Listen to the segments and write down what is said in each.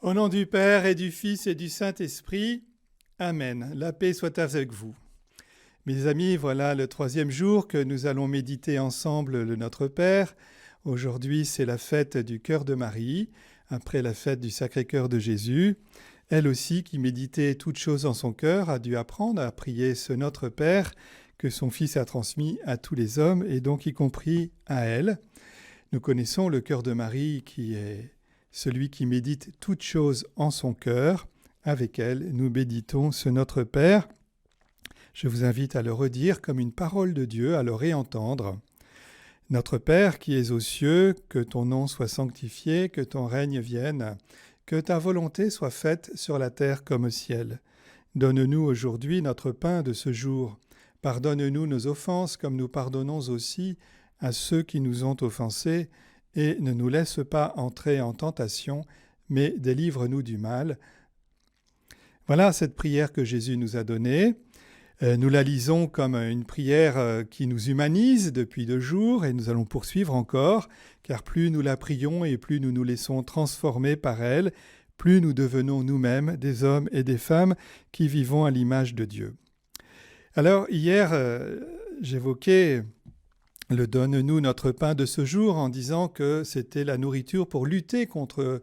Au nom du Père et du Fils et du Saint-Esprit, Amen. La paix soit avec vous. Mes amis, voilà le troisième jour que nous allons méditer ensemble le Notre Père. Aujourd'hui, c'est la fête du cœur de Marie, après la fête du Sacré-Cœur de Jésus. Elle aussi, qui méditait toutes choses en son cœur, a dû apprendre à prier ce Notre Père que son Fils a transmis à tous les hommes, et donc y compris à elle. Nous connaissons le cœur de Marie qui est celui qui médite toutes choses en son cœur. Avec elle, nous méditons ce Notre Père. Je vous invite à le redire comme une parole de Dieu, à le réentendre. Notre Père qui es aux cieux, que ton nom soit sanctifié, que ton règne vienne, que ta volonté soit faite sur la terre comme au ciel. Donne-nous aujourd'hui notre pain de ce jour. Pardonne-nous nos offenses comme nous pardonnons aussi à ceux qui nous ont offensés, et ne nous laisse pas entrer en tentation, mais délivre-nous du mal. Voilà cette prière que Jésus nous a donnée. Nous la lisons comme une prière qui nous humanise depuis 2 jours, et nous allons poursuivre encore, car plus nous la prions et plus nous nous laissons transformer par elle, plus nous devenons nous-mêmes des hommes et des femmes qui vivons à l'image de Dieu. Alors hier, j'évoquais le « donne-nous notre pain de ce jour » en disant que c'était la nourriture pour lutter contre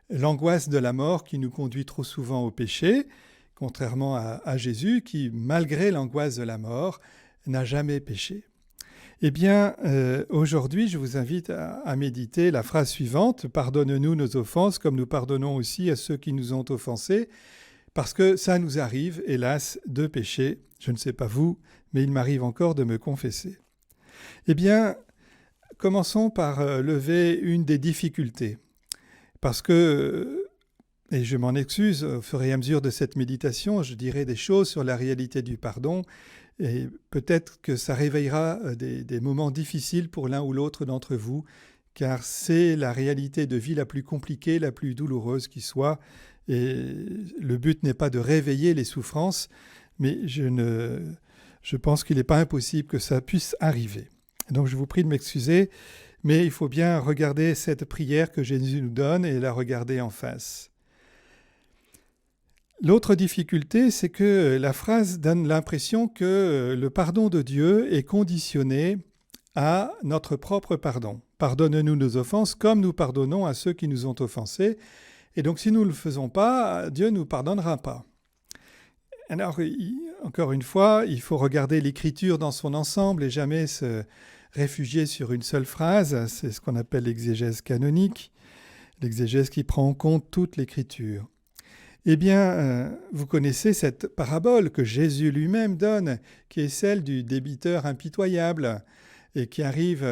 l'angoisse de la mort qui nous conduit trop souvent au péché, contrairement à Jésus qui, malgré l'angoisse de la mort, n'a jamais péché. Eh bien, aujourd'hui, je vous invite à méditer la phrase suivante « Pardonne-nous nos offenses comme nous pardonnons aussi à ceux qui nous ont offensés », parce que ça nous arrive, hélas, de pécher. Je ne sais pas vous, mais il m'arrive encore de me confesser. Eh bien, commençons par lever une des difficultés. Parce que, et je m'en excuse, au fur et à mesure de cette méditation, je dirai des choses sur la réalité du pardon, et peut-être que ça réveillera des moments difficiles pour l'un ou l'autre d'entre vous, car c'est la réalité de vie la plus compliquée, la plus douloureuse qui soit, et le but n'est pas de réveiller les souffrances, mais je pense qu'il n'est pas impossible que ça puisse arriver. Donc je vous prie de m'excuser, mais il faut bien regarder cette prière que Jésus nous donne et la regarder en face. L'autre difficulté, c'est que la phrase donne l'impression que le pardon de Dieu est conditionné à notre propre pardon. Pardonne-nous nos offenses comme nous pardonnons à ceux qui nous ont offensés. Et donc si nous ne le faisons pas, Dieu ne nous pardonnera pas. Alors, encore une fois, il faut regarder l'Écriture dans son ensemble et jamais se réfugier sur une seule phrase. C'est ce qu'on appelle l'exégèse canonique, l'exégèse qui prend en compte toute l'Écriture. Eh bien, vous connaissez cette parabole que Jésus lui-même donne, qui est celle du débiteur impitoyable, et qui arrive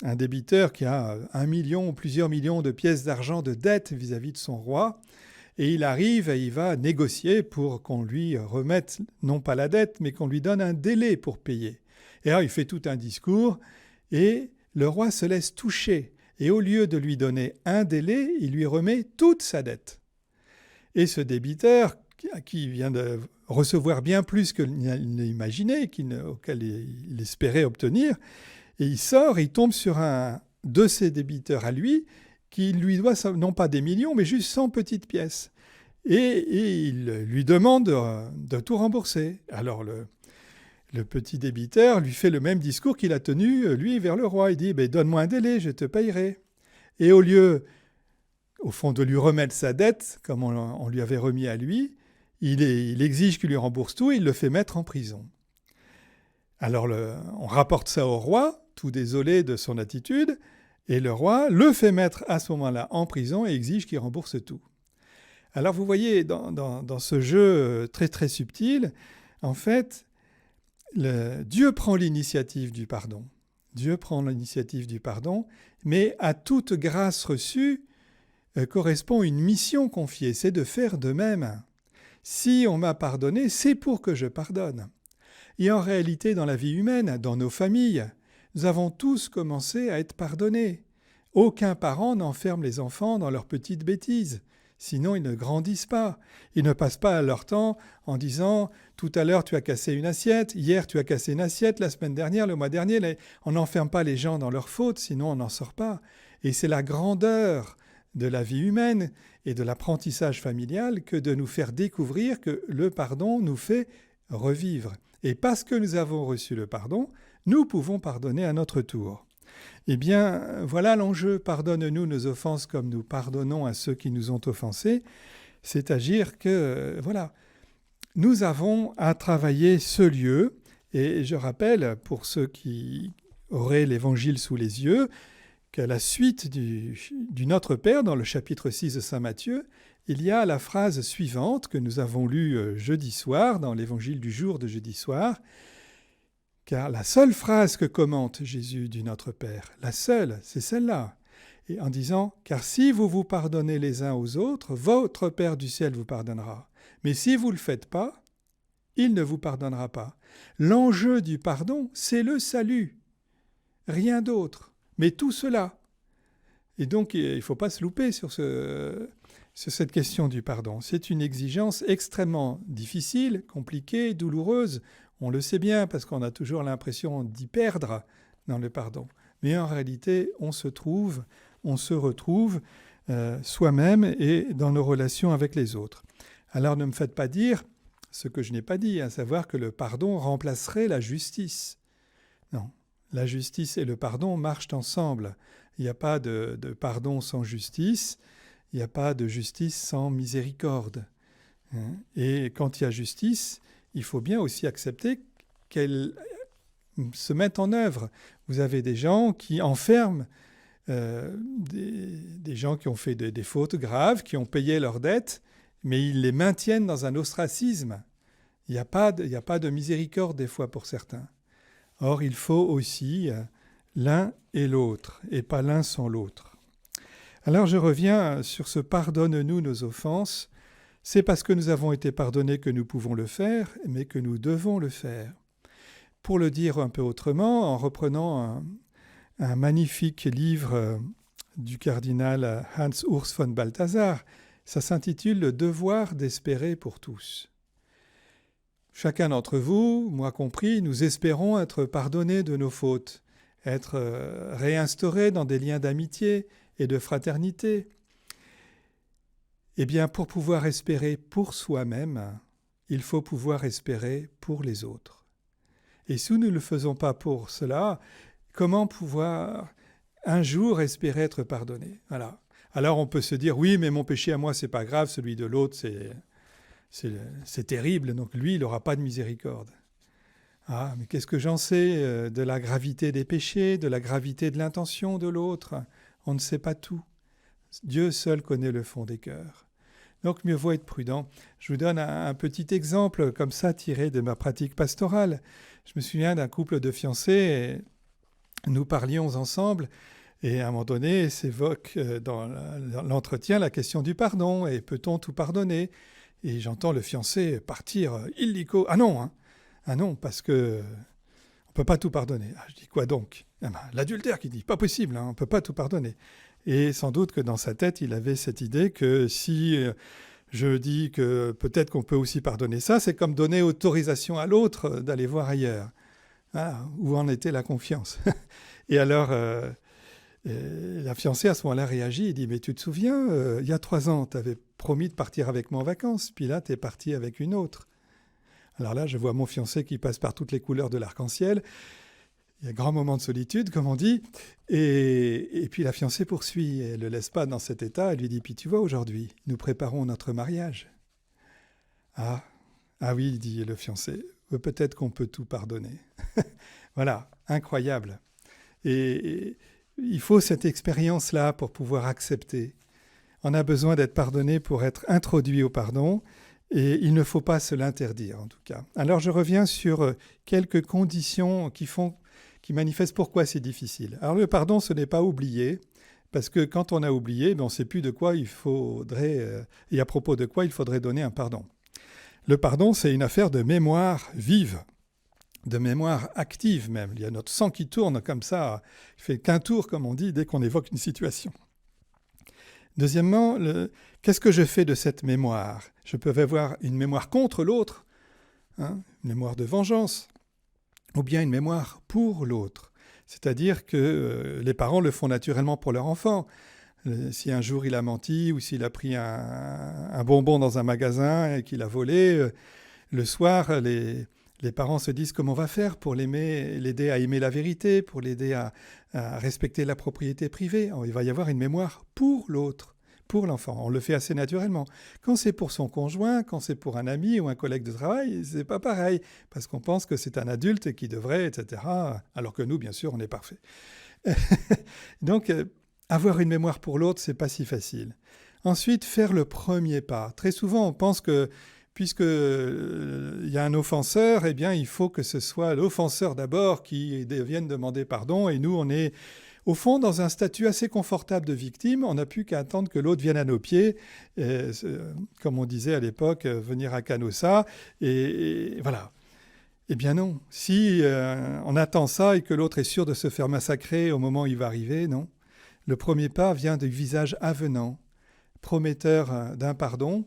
un débiteur qui a 1 million ou plusieurs millions de pièces d'argent de dette vis-à-vis de son roi. Et il arrive et il va négocier pour qu'on lui remette, non pas la dette, mais qu'on lui donne un délai pour payer. Et alors il fait tout un discours et le roi se laisse toucher. Et au lieu de lui donner un délai, il lui remet toute sa dette. Et ce débiteur, qui vient de recevoir bien plus qu'il n'imaginait, auquel il espérait obtenir, et il sort et il tombe sur un de ses débiteurs à lui, qui lui doit non pas des millions, mais juste 100 petites pièces. Et il lui demande de tout rembourser. Alors le petit débiteur lui fait le même discours qu'il a tenu, lui, vers le roi. Il dit « Donne-moi un délai, je te payerai ». Et au lieu, au fond, de lui remettre sa dette, comme on lui avait remis à lui, il exige qu'il lui rembourse tout et il le fait mettre en prison. Alors on rapporte ça au roi, tout désolé de son attitude, et le roi le fait mettre à ce moment-là en prison et exige qu'il rembourse tout. Alors vous voyez, dans ce jeu très très subtil, en fait, Dieu prend l'initiative du pardon. Dieu prend l'initiative du pardon, mais à toute grâce reçue correspond une mission confiée, c'est de faire de même. Si on m'a pardonné, c'est pour que je pardonne. Et en réalité, dans la vie humaine, dans nos familles, nous avons tous commencé à être pardonnés. Aucun parent n'enferme les enfants dans leurs petites bêtises. Sinon, ils ne grandissent pas. Ils ne passent pas leur temps en disant « tout à l'heure, tu as cassé une assiette, hier, tu as cassé une assiette, la semaine dernière, le mois dernier. » On n'enferme pas les gens dans leurs fautes, sinon on n'en sort pas. Et c'est la grandeur de la vie humaine et de l'apprentissage familial que de nous faire découvrir que le pardon nous fait revivre. Et parce que nous avons reçu le pardon, nous pouvons pardonner à notre tour. Eh bien, voilà l'enjeu. Pardonne-nous nos offenses comme nous pardonnons à ceux qui nous ont offensés. C'est-à-dire que, nous avons à travailler ce lieu. Et je rappelle, pour ceux qui auraient l'Évangile sous les yeux, qu'à la suite du Notre Père, dans le chapitre 6 de Saint Matthieu, il y a la phrase suivante que nous avons lue jeudi soir, dans l'Évangile du jour de jeudi soir, car la seule phrase que commente Jésus du Notre Père, la seule, c'est celle-là, et en disant « Car si vous vous pardonnez les uns aux autres, votre Père du ciel vous pardonnera. Mais si vous ne le faites pas, il ne vous pardonnera pas. » L'enjeu du pardon, c'est le salut, rien d'autre, mais tout cela. Et donc, il ne faut pas se louper sur cette question du pardon. C'est une exigence extrêmement difficile, compliquée, douloureuse. On le sait bien parce qu'on a toujours l'impression d'y perdre dans le pardon. Mais en réalité, on se retrouve soi-même et dans nos relations avec les autres. Alors ne me faites pas dire ce que je n'ai pas dit, à savoir que le pardon remplacerait la justice. Non, la justice et le pardon marchent ensemble. Il n'y a pas de pardon sans justice, il n'y a pas de justice sans miséricorde. Et quand il y a justice, il faut bien aussi accepter qu'elle se mette en œuvre. Vous avez des gens qui enferment des gens qui ont fait des fautes graves, qui ont payé leurs dettes, mais ils les maintiennent dans un ostracisme. Il n'y a pas de miséricorde des fois pour certains. Or, il faut aussi l'un et l'autre, et pas l'un sans l'autre. Alors je reviens sur ce « pardonne-nous nos offenses ». C'est parce que nous avons été pardonnés que nous pouvons le faire, mais que nous devons le faire. Pour le dire un peu autrement, en reprenant un magnifique livre du cardinal Hans Urs von Balthasar, ça s'intitule « Le devoir d'espérer pour tous ». Chacun d'entre vous, moi compris, nous espérons être pardonnés de nos fautes, être réinstaurés dans des liens d'amitié et de fraternité. Eh bien, pour pouvoir espérer pour soi-même, il faut pouvoir espérer pour les autres. Et si nous ne le faisons pas pour cela, comment pouvoir un jour espérer être pardonné ? Voilà. Alors on peut se dire, oui, mais mon péché à moi, c'est pas grave, celui de l'autre, c'est terrible, donc lui, il n'aura pas de miséricorde. Ah, mais qu'est-ce que j'en sais de la gravité des péchés, de la gravité de l'intention de l'autre ? On ne sait pas tout. Dieu seul connaît le fond des cœurs. Donc mieux vaut être prudent. Je vous donne un petit exemple comme ça tiré de ma pratique pastorale. Je me souviens d'un couple de fiancés, et nous parlions ensemble, et à un moment donné s'évoque dans l'entretien la question du pardon, et peut-on tout pardonner ? Et j'entends le fiancé partir illico. Ah non, parce que on ne peut pas tout pardonner. Ah, je dis quoi donc ? L'adultère qui dit, pas possible, on ne peut pas tout pardonner. Et sans doute que dans sa tête, il avait cette idée que si je dis que peut-être qu'on peut aussi pardonner ça, c'est comme donner autorisation à l'autre d'aller voir ailleurs. Ah, où en était la confiance ? Et alors, la fiancée à ce moment-là réagit et dit « Mais tu te souviens, il y a 3 ans, tu avais promis de partir avec moi en vacances, puis là, tu es parti avec une autre. » Alors là, je vois mon fiancé qui passe par toutes les couleurs de l'arc-en-ciel. Il y a un grand moment de solitude, comme on dit. Et puis la fiancée poursuit. Elle ne le laisse pas dans cet état. Elle lui dit, puis tu vois, aujourd'hui, nous préparons notre mariage. Ah oui, dit le fiancé, peut-être qu'on peut tout pardonner. Voilà, incroyable. Et il faut cette expérience-là pour pouvoir accepter. On a besoin d'être pardonné pour être introduit au pardon. Et il ne faut pas se l'interdire, en tout cas. Alors je reviens sur quelques conditions qui manifestent pourquoi c'est difficile. Alors le pardon, ce n'est pas oublier, parce que quand on a oublié, on ne sait plus de quoi il faudrait, et à propos de quoi il faudrait donner un pardon. Le pardon, c'est une affaire de mémoire vive, de mémoire active même. Il y a notre sang qui tourne comme ça, il fait qu'un tour, comme on dit, dès qu'on évoque une situation. Deuxièmement, qu'est-ce que je fais de cette mémoire ? Je peux avoir une mémoire contre l'autre, une mémoire de vengeance, ou bien une mémoire pour l'autre. C'est-à-dire que les parents le font naturellement pour leur enfant. Si un jour il a menti ou s'il a pris un bonbon dans un magasin et qu'il a volé, le soir, les parents se disent comment on va faire pour l'aider à aimer la vérité, pour l'aider à respecter la propriété privée. Il va y avoir une mémoire pour l'autre, pour l'enfant. On le fait assez naturellement. Quand c'est pour son conjoint, quand c'est pour un ami ou un collègue de travail, c'est pas pareil, parce qu'on pense que c'est un adulte qui devrait, etc. Alors que nous, bien sûr, on est parfait. Donc, avoir une mémoire pour l'autre, c'est pas si facile. Ensuite, faire le premier pas. Très souvent, on pense que puisque il y a un offenseur, eh bien, il faut que ce soit l'offenseur d'abord qui vienne demander pardon. Et nous, on est au fond dans un statut assez confortable de victime. On n'a plus qu'à attendre que l'autre vienne à nos pieds, comme on disait à l'époque, venir à Canossa. Et voilà. Eh bien non. Si on attend ça et que l'autre est sûr de se faire massacrer au moment où il va arriver, non. Le premier pas vient du visage avenant, prometteur d'un pardon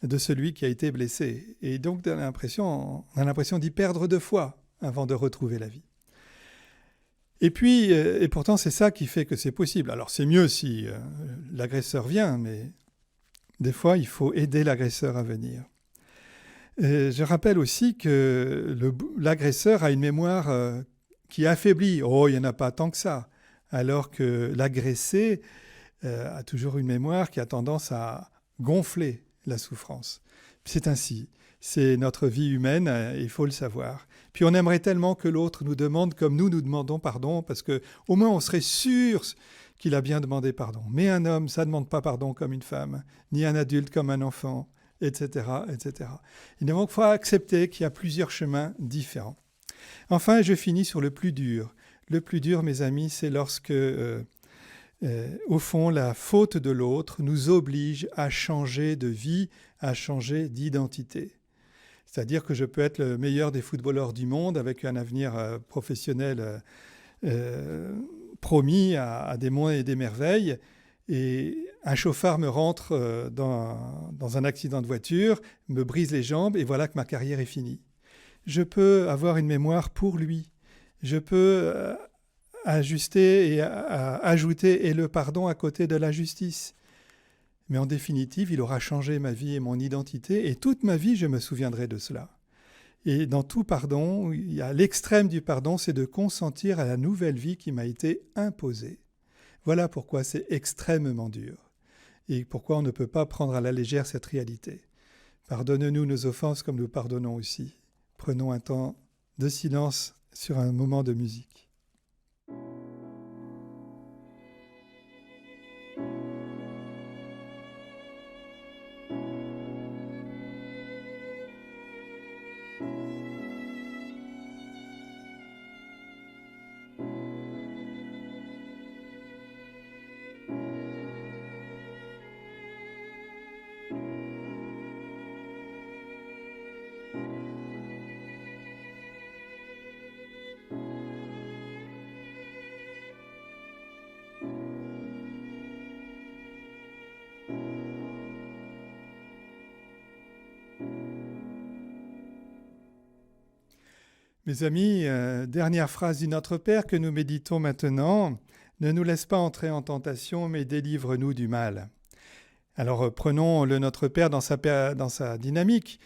de celui qui a été blessé. Et donc on a l'impression d'y perdre 2 fois avant de retrouver la vie. Et puis, et pourtant c'est ça qui fait que c'est possible. Alors c'est mieux si l'agresseur vient, mais des fois il faut aider l'agresseur à venir. Je rappelle aussi que l'agresseur a une mémoire qui est affaiblie. Oh, il n'y en a pas tant que ça. Alors que l'agressé a toujours une mémoire qui a tendance à gonfler la souffrance. C'est ainsi. C'est notre vie humaine, il faut le savoir. Puis on aimerait tellement que l'autre nous demande comme nous demandons pardon, parce qu'au moins on serait sûr qu'il a bien demandé pardon. Mais un homme, ça ne demande pas pardon comme une femme, ni un adulte comme un enfant, etc., etc. Il ne faut pas accepter qu'il y a plusieurs chemins différents. Enfin, je finis sur le plus dur. Le plus dur, mes amis, c'est lorsque, au fond, la faute de l'autre nous oblige à changer de vie, à changer d'identité. C'est-à-dire que je peux être le meilleur des footballeurs du monde avec un avenir professionnel promis à des monts et des merveilles, et un chauffard me rentre dans un accident de voiture, me brise les jambes, et voilà que ma carrière est finie. Je peux avoir une mémoire pour lui. Je peux ajuster et ajouter et le pardon à côté de la justice. Mais en définitive, il aura changé ma vie et mon identité, et toute ma vie, je me souviendrai de cela. Et dans tout pardon, il y a l'extrême du pardon, c'est de consentir à la nouvelle vie qui m'a été imposée. Voilà pourquoi c'est extrêmement dur, et pourquoi on ne peut pas prendre à la légère cette réalité. Pardonne-nous nos offenses comme nous pardonnons aussi. Prenons un temps de silence sur un moment de musique. Mes amis, dernière phrase du Notre Père que nous méditons maintenant. Ne nous laisse pas entrer en tentation, mais délivre-nous du mal. Alors prenons le Notre Père dans sa dynamique.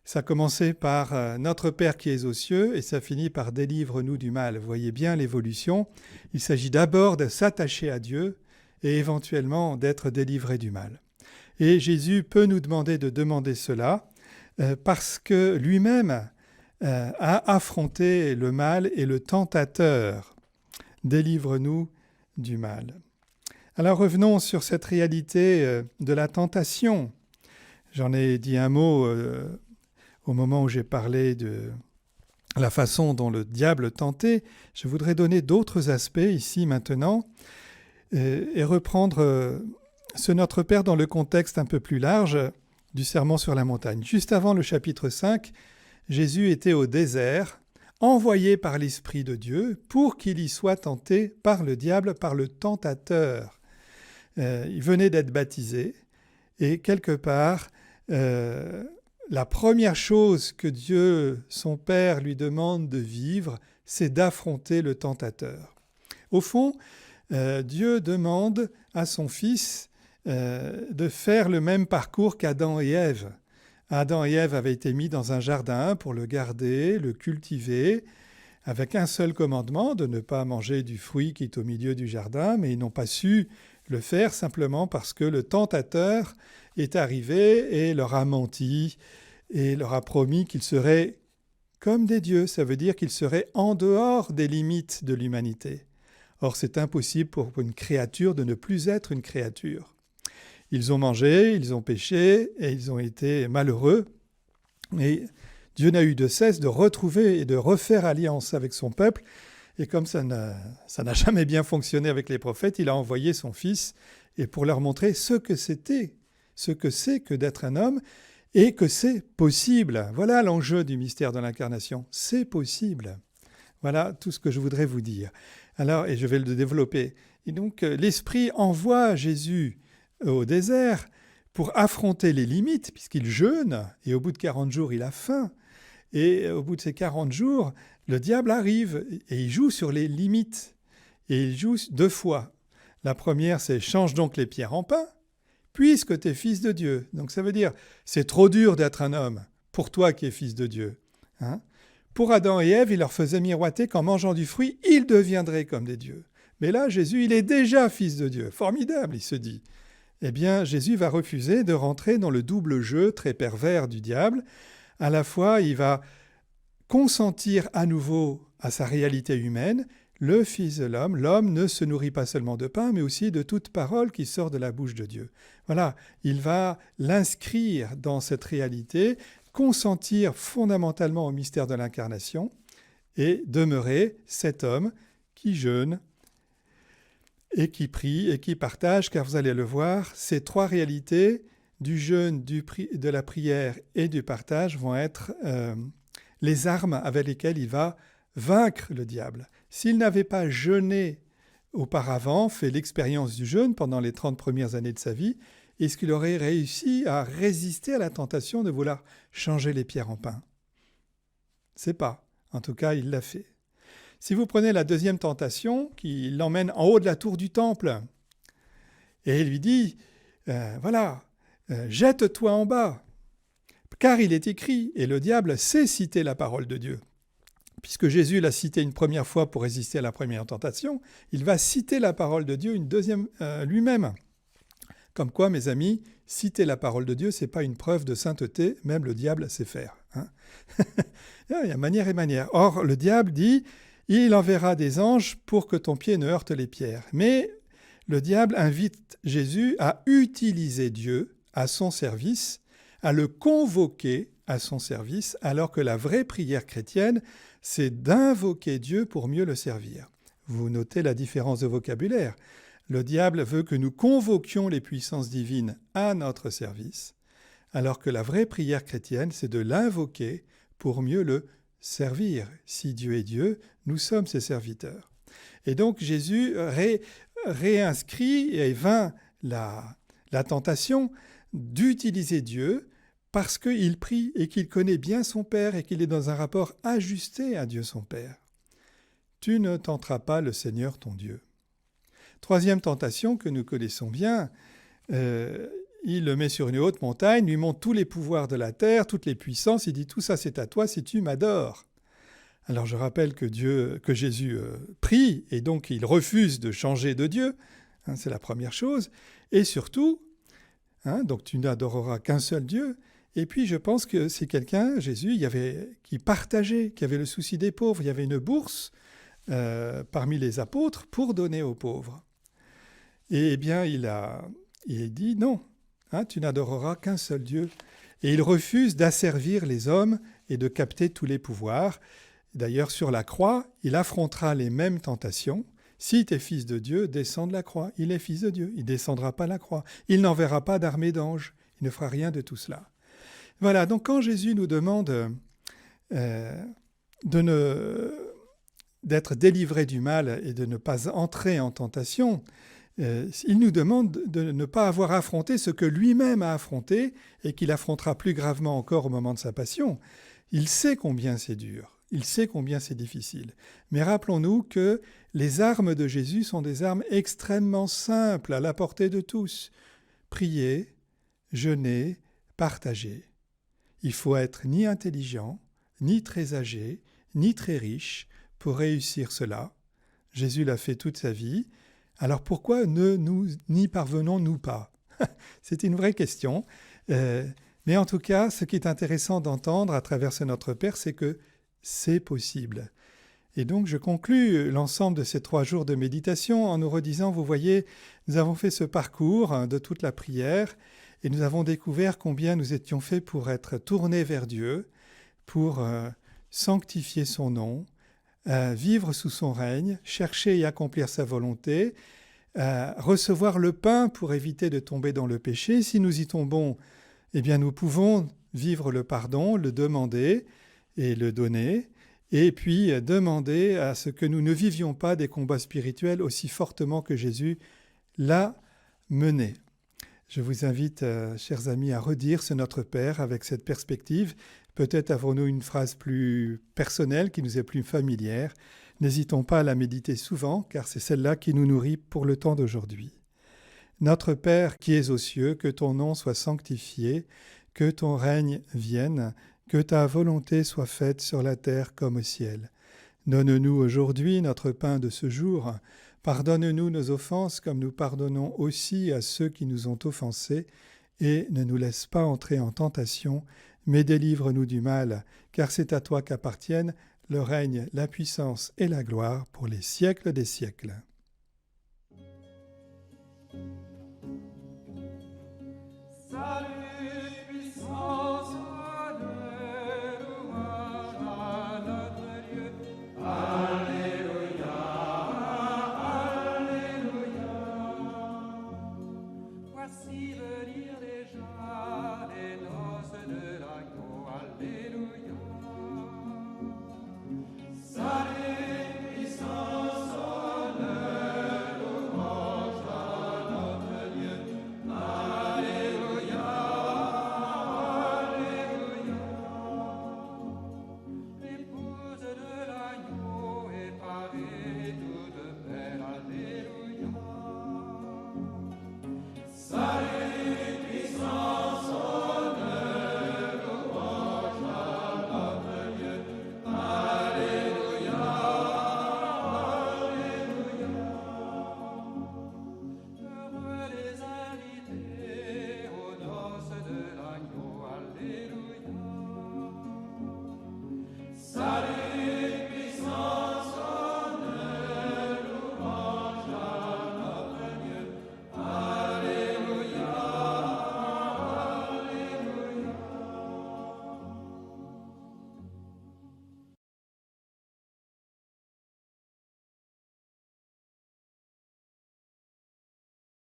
Ça a commencé par Notre Père qui es aux cieux et ça finit par délivre-nous du mal. Vous voyez bien l'évolution. Il s'agit d'abord de s'attacher à Dieu et éventuellement d'être délivré du mal. Et Jésus peut nous demander de demander cela parce que lui-même a affronté le mal et le tentateur. Délivre-nous du mal. Alors revenons sur cette réalité de la tentation. J'en ai dit un mot au moment où j'ai parlé de la façon dont le diable tentait. Je voudrais donner d'autres aspects ici maintenant et reprendre ce Notre Père dans le contexte un peu plus large du Sermon sur la montagne. Juste avant le chapitre 5, Jésus était au désert, envoyé par l'Esprit de Dieu pour qu'il y soit tenté par le diable, par le tentateur. Il venait d'être baptisé et quelque part, la première chose que Dieu, son Père, lui demande de vivre, c'est d'affronter le tentateur. Au fond, Dieu demande à son Fils de faire le même parcours qu'Adam et Ève. Adam et Ève avaient été mis dans un jardin pour le garder, le cultiver, avec un seul commandement, de ne pas manger du fruit qui est au milieu du jardin, mais ils n'ont pas su le faire simplement parce que le tentateur est arrivé et leur a menti et leur a promis qu'ils seraient comme des dieux. Ça veut dire qu'ils seraient en dehors des limites de l'humanité. Or, c'est impossible pour une créature de ne plus être une créature. Ils ont mangé, ils ont péché et ils ont été malheureux. Et Dieu n'a eu de cesse de retrouver et de refaire alliance avec son peuple. Et comme ça n'a jamais bien fonctionné avec les prophètes, il a envoyé son Fils et pour leur montrer ce que c'est que d'être un homme et que c'est possible. Voilà l'enjeu du mystère de l'incarnation. C'est possible. Voilà tout ce que je voudrais vous dire. Alors, et je vais le développer. Et donc, l'Esprit envoie Jésus au désert pour affronter les limites, puisqu'il jeûne, et au bout de 40 jours, il a faim. Et au bout de ces 40 jours, le diable arrive et il joue sur les limites. Et il joue 2 fois. La première, c'est « change donc les pierres en pain, puisque tu es fils de Dieu ». Donc ça veut dire, c'est trop dur d'être un homme, pour toi qui es fils de Dieu. Pour Adam et Ève, il leur faisait miroiter qu'en mangeant du fruit, ils deviendraient comme des dieux. Mais là, Jésus, il est déjà fils de Dieu. Formidable, il se dit. Eh bien, Jésus va refuser de rentrer dans le double jeu très pervers du diable. À la fois, il va consentir à nouveau à sa réalité humaine. Le Fils de l'homme ne se nourrit pas seulement de pain, mais aussi de toute parole qui sort de la bouche de Dieu. Voilà, il va l'inscrire dans cette réalité, consentir fondamentalement au mystère de l'incarnation et demeurer cet homme qui jeûne et qui prie et qui partage, car vous allez le voir, ces 3 réalités du jeûne, de la prière et du partage vont être les armes avec lesquelles il va vaincre le diable. S'il n'avait pas jeûné auparavant, fait l'expérience du jeûne pendant les 30 premières années de sa vie, est-ce qu'il aurait réussi à résister à la tentation de vouloir changer les pierres en pain? C'est pas. En tout cas, il l'a fait. Si vous prenez la deuxième tentation, qui l'emmène en haut de la tour du temple, et il lui dit, jette-toi en bas, car il est écrit, et le diable sait citer la parole de Dieu. Puisque Jésus l'a cité une première fois pour résister à la première tentation, il va citer la parole de Dieu une deuxième lui-même. Comme quoi, mes amis, citer la parole de Dieu, ce n'est pas une preuve de sainteté, même le diable sait faire. Il y a manière et manière. Or, le diable dit, il enverra des anges pour que ton pied ne heurte les pierres. Mais le diable invite Jésus à utiliser Dieu à son service, à le convoquer à son service, alors que la vraie prière chrétienne, c'est d'invoquer Dieu pour mieux le servir. Vous notez la différence de vocabulaire. Le diable veut que nous convoquions les puissances divines à notre service, alors que la vraie prière chrétienne, c'est de l'invoquer pour mieux le servir. Si Dieu est Dieu, nous sommes ses serviteurs. Et donc Jésus réinscrit et vainc la tentation d'utiliser Dieu parce qu'il prie et qu'il connaît bien son Père et qu'il est dans un rapport ajusté à Dieu son Père. Tu ne tenteras pas le Seigneur ton Dieu. Troisième tentation que nous connaissons bien, il le met sur une haute montagne, lui montre tous les pouvoirs de la terre, toutes les puissances, il dit « tout ça c'est à toi si tu m'adores ». Alors je rappelle que Jésus prie et donc il refuse de changer de Dieu, c'est la première chose, et surtout, donc tu n'adoreras qu'un seul Dieu. Et puis je pense que c'est quelqu'un, Jésus, qui partageait, qui avait le souci des pauvres, il y avait une bourse parmi les apôtres pour donner aux pauvres. Et bien, il dit non, tu n'adoreras qu'un seul Dieu. Et il refuse d'asservir les hommes et de capter tous les pouvoirs. D'ailleurs, sur la croix, il affrontera les mêmes tentations. Si tu es fils de Dieu, descends de la croix. Il est fils de Dieu, il ne descendra pas la croix. Il n'enverra pas d'armée d'anges. Il ne fera rien de tout cela. Voilà, donc quand Jésus nous demande d'être délivré du mal et de ne pas entrer en tentation, il nous demande de ne pas avoir affronté ce que lui-même a affronté et qu'il affrontera plus gravement encore au moment de sa passion. Il sait combien c'est dur. Il sait combien c'est difficile. Mais rappelons-nous que les armes de Jésus sont des armes extrêmement simples, à la portée de tous. Prier, jeûner, partager. Il faut être ni intelligent, ni très âgé, ni très riche pour réussir cela. Jésus l'a fait toute sa vie. Alors pourquoi n'y parvenons-nous pas? C'est une vraie question. Mais en tout cas, ce qui est intéressant d'entendre à travers ce Notre Père, c'est que c'est possible. Et donc je conclus l'ensemble de ces 3 jours de méditation en nous redisant, vous voyez, nous avons fait ce parcours de toute la prière et nous avons découvert combien nous étions faits pour être tournés vers Dieu, pour sanctifier son nom, vivre sous son règne, chercher et accomplir sa volonté, recevoir le pain pour éviter de tomber dans le péché. Si nous y tombons, eh bien nous pouvons vivre le pardon, le demander et le donner, et puis demander à ce que nous ne vivions pas des combats spirituels aussi fortement que Jésus l'a mené. Je vous invite, chers amis, à redire ce Notre Père avec cette perspective. Peut-être avons-nous une phrase plus personnelle qui nous est plus familière. N'hésitons pas à la méditer souvent, car c'est celle-là qui nous nourrit pour le temps d'aujourd'hui. Notre Père qui es aux cieux, que ton nom soit sanctifié, que ton règne vienne, que ta volonté soit faite sur la terre comme au ciel. Donne-nous aujourd'hui notre pain de ce jour. Pardonne-nous nos offenses comme nous pardonnons aussi à ceux qui nous ont offensés, et ne nous laisse pas entrer en tentation, mais délivre-nous du mal, car c'est à toi qu'appartiennent le règne, la puissance et la gloire pour les siècles des siècles.